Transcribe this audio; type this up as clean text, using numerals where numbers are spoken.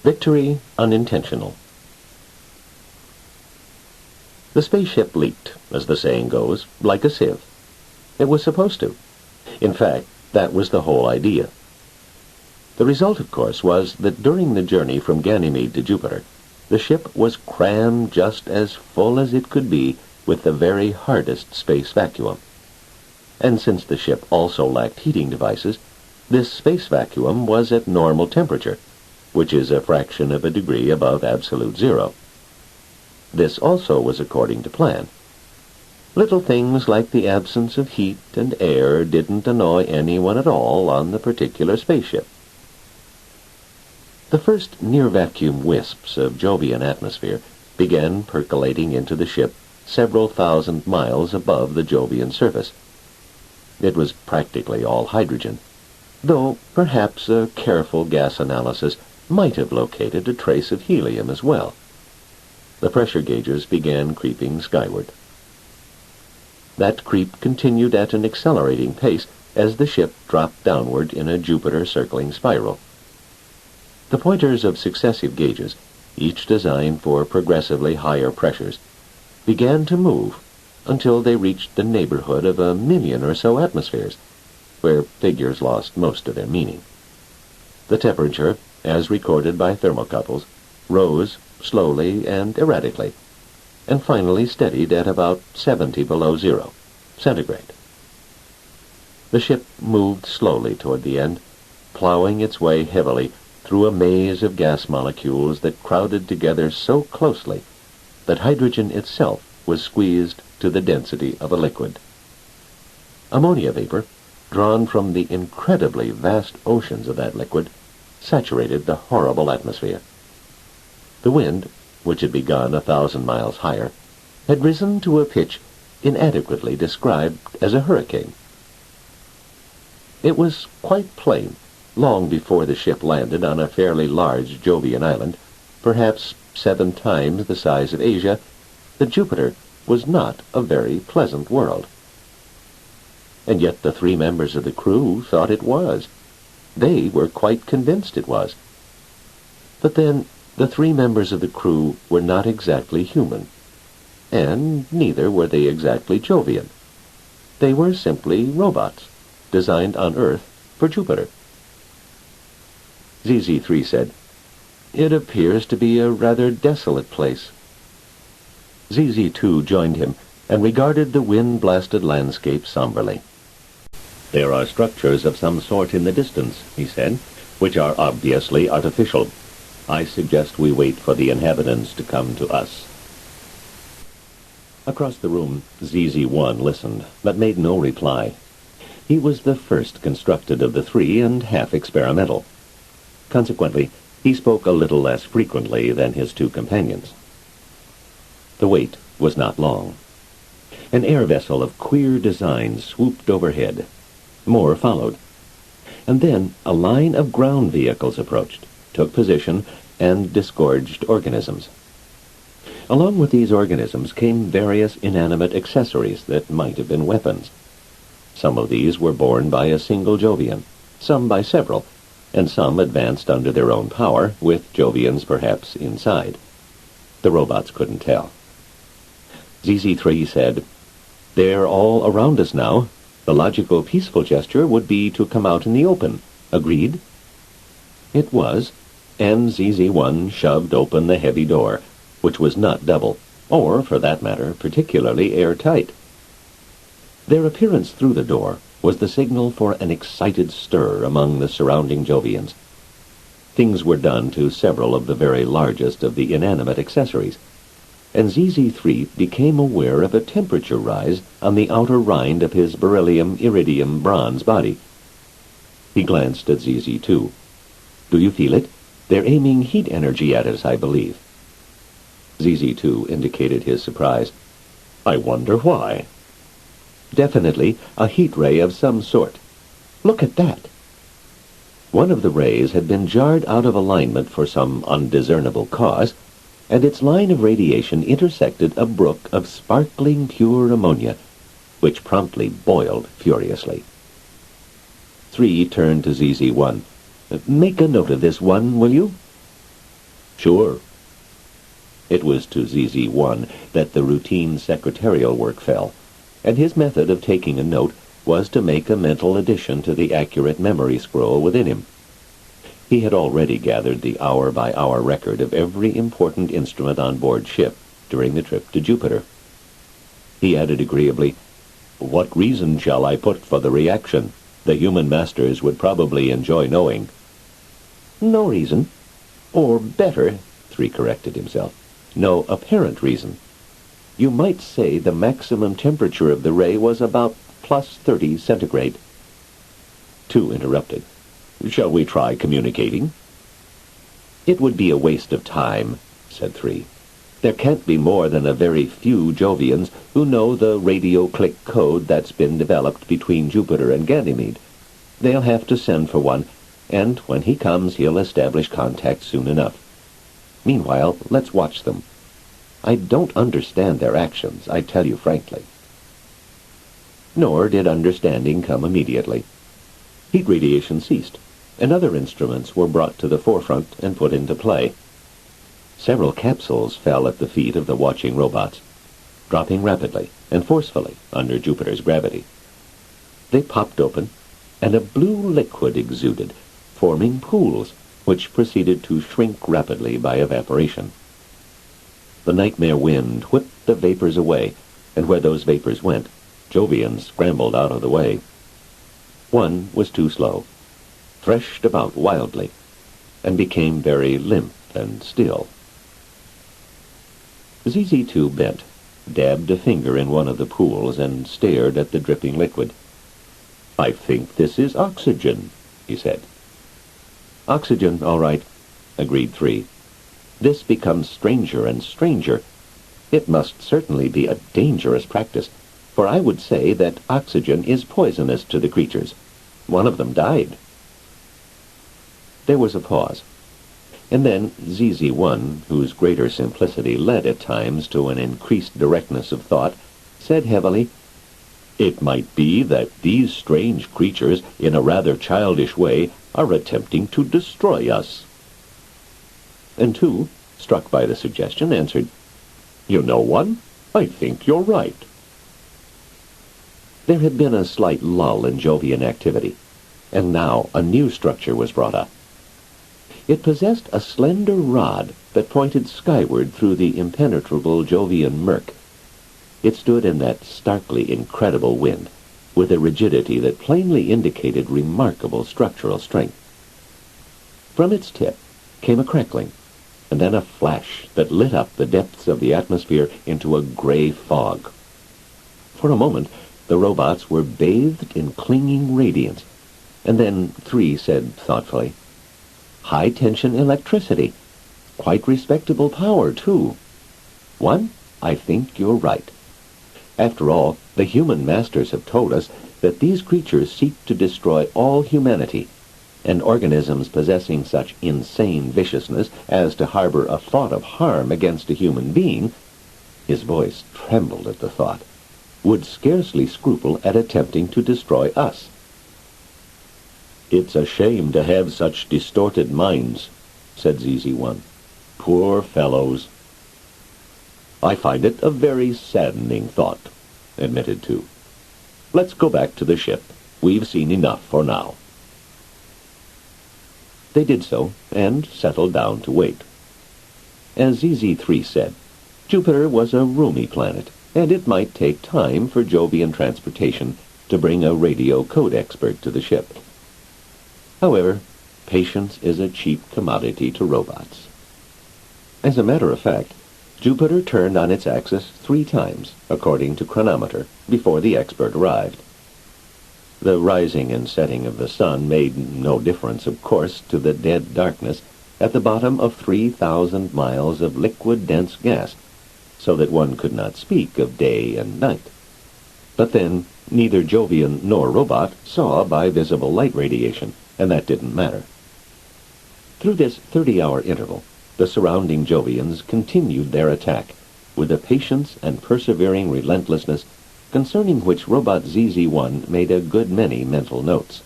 Victory Unintentional. The spaceship leaked, as the saying goes, like a sieve. It was supposed to. In fact, that was the whole idea. The result, of course, was that during the journey from Ganymede to Jupiter, the ship was crammed just as full as it could be with the very hardest space vacuum. And since the ship also lacked heating devices, this space vacuum was at normal temperature, which is a fraction of a degree above absolute zero. This also was according to plan. Little things like the absence of heat and air didn't annoy anyone at all on the particular spaceship. The first near-vacuum wisps of Jovian atmosphere began percolating into the ship several thousand miles above the Jovian surface. It was practically all hydrogen, though perhaps a careful gas analysis might have located a trace of helium as well. The pressure gauges began creeping skyward. That creep continued at an accelerating pace as the ship dropped downward in a Jupiter-circling spiral. The pointers of successive gauges, each designed for progressively higher pressures, began to move until they reached the neighborhood of 1,000,000 or so atmospheres, where figures lost most of their meaning. The temperature, as recorded by thermocouples, rose slowly and erratically, and finally steadied at about 70 below zero, centigrade. The ship moved slowly toward the end, plowing its way heavily through a maze of gas molecules that crowded together so closely that hydrogen itself was squeezed to the density of a liquid. Ammonia vapor, drawn from the incredibly vast oceans of that liquid, saturated the horrible atmosphere. The wind, which had begun 1,000 miles higher, had risen to a pitch inadequately described as a hurricane. It was quite plain, long before the ship landed on a fairly large Jovian island, perhaps 7 times the size of Asia, that Jupiter was not a very pleasant world. And yet the 3 members of the crew thought it was. They were quite convinced it was. But then, the 3 members of the crew were not exactly human, and neither were they exactly Jovian. They were simply robots, designed on Earth for Jupiter. ZZ3 said, "It appears to be a rather desolate place." ZZ2 joined him and regarded the wind-blasted landscape somberly. "There are structures of some sort in the distance," he said, "which are obviously artificial. I suggest we wait for the inhabitants to come to us." Across the room, ZZ1 listened, but made no reply. He was the first constructed of the 3 and half experimental. Consequently, he spoke a little less frequently than his 2 companions. The wait was not long. An air vessel of queer design swooped overhead. More followed. And then a line of ground vehicles approached, took position, and disgorged organisms. Along with these organisms came various inanimate accessories that might have been weapons. Some of these were borne by a single Jovian, some by several, and some advanced under their own power, with Jovians perhaps inside. The robots couldn't tell. ZZ3 said, "They're all around us now. The logical, peaceful gesture would be to come out in the open. Agreed?" It was, and ZZ1 shoved open the heavy door, which was not double, or, for that matter, particularly airtight. Their appearance through the door was the signal for an excited stir among the surrounding Jovians. Things were done to several of the very largest of the inanimate accessories, and ZZ3 became aware of a temperature rise on the outer rind of his beryllium-iridium-bronze body. He glanced at ZZ2. "Do you feel it? They're aiming heat energy at us, I believe." ZZ2 indicated his surprise. "I wonder why." "Definitely a heat ray of some sort. Look at that." One of the rays had been jarred out of alignment for some undiscernible cause, and its line of radiation intersected a brook of sparkling pure ammonia, which promptly boiled furiously. 3 turned to ZZ1. "Make a note of this one, will you?" Sure. It was to ZZ-1 that the routine secretarial work fell, and his method of taking a note was to make a mental addition to the accurate memory scroll within him. He had already gathered the hour-by-hour record of every important instrument on board ship during the trip to Jupiter. He added agreeably, "What reason shall I put for the reaction? The human masters would probably enjoy knowing." "No reason. Or better, 3 corrected himself, no apparent reason. You might say the maximum temperature of the ray was about plus 30 centigrade. 2 interrupted. "Shall we try communicating?" "It would be a waste of time," said 3. "There can't be more than a very few Jovians who know the radio click code that's been developed between Jupiter and Ganymede. They'll have to send for one, and when he comes he'll establish contact soon enough. Meanwhile, let's watch them. I don't understand their actions, I tell you frankly." Nor did understanding come immediately. Heat radiation ceased, and other instruments were brought to the forefront and put into play. Several capsules fell at the feet of the watching robots, dropping rapidly and forcefully under Jupiter's gravity. They popped open, and a blue liquid exuded, forming pools, which proceeded to shrink rapidly by evaporation. The nightmare wind whipped the vapors away, and where those vapors went, Jovians scrambled out of the way. One was too slow, threshed about wildly, and became very limp and still. ZZ-2 bent, dabbed a finger in one of the pools, and stared at the dripping liquid. "I think this is oxygen," he said. "Oxygen, all right," agreed 3. "This becomes stranger and stranger. It must certainly be a dangerous practice, for I would say that oxygen is poisonous to the creatures. One of them died." There was a pause, and then ZZ-1, whose greater simplicity led at times to an increased directness of thought, said heavily, "It might be that these strange creatures, in a rather childish way, are attempting to destroy us." And 2, struck by the suggestion, answered, "You know one? I think you're right." There had been a slight lull in Jovian activity, and now a new structure was brought up. It possessed a slender rod that pointed skyward through the impenetrable Jovian murk. It stood in that starkly incredible wind, with a rigidity that plainly indicated remarkable structural strength. From its tip came a crackling, and then a flash that lit up the depths of the atmosphere into a gray fog. For a moment, the robots were bathed in clinging radiance, and then 3 said thoughtfully, "High-tension electricity. Quite respectable power, too. 1, I think you're right. After all, the human masters have told us that these creatures seek to destroy all humanity, and organisms possessing such insane viciousness as to harbor a thought of harm against a human being," his voice trembled at the thought, "would scarcely scruple at attempting to destroy us." "It's a shame to have such distorted minds," said ZZ-1. "Poor fellows." "I find it a very saddening thought," admitted 2. "Let's go back to the ship. We've seen enough for now." They did so, and settled down to wait. As ZZ-3 said, Jupiter was a roomy planet, and it might take time for Jovian transportation to bring a radio code expert to the ship. However, patience is a cheap commodity to robots. As a matter of fact, Jupiter turned on its axis 3 times, according to chronometer, before the expert arrived. The rising and setting of the sun made no difference, of course, to the dead darkness at the bottom of 3,000 miles of liquid dense gas, so that one could not speak of day and night. But then, neither Jovian nor robot saw by visible light radiation, and that didn't matter. Through this 30-hour interval, the surrounding Jovians continued their attack, with a patience and persevering relentlessness concerning which Robot ZZ-1 made a good many mental notes.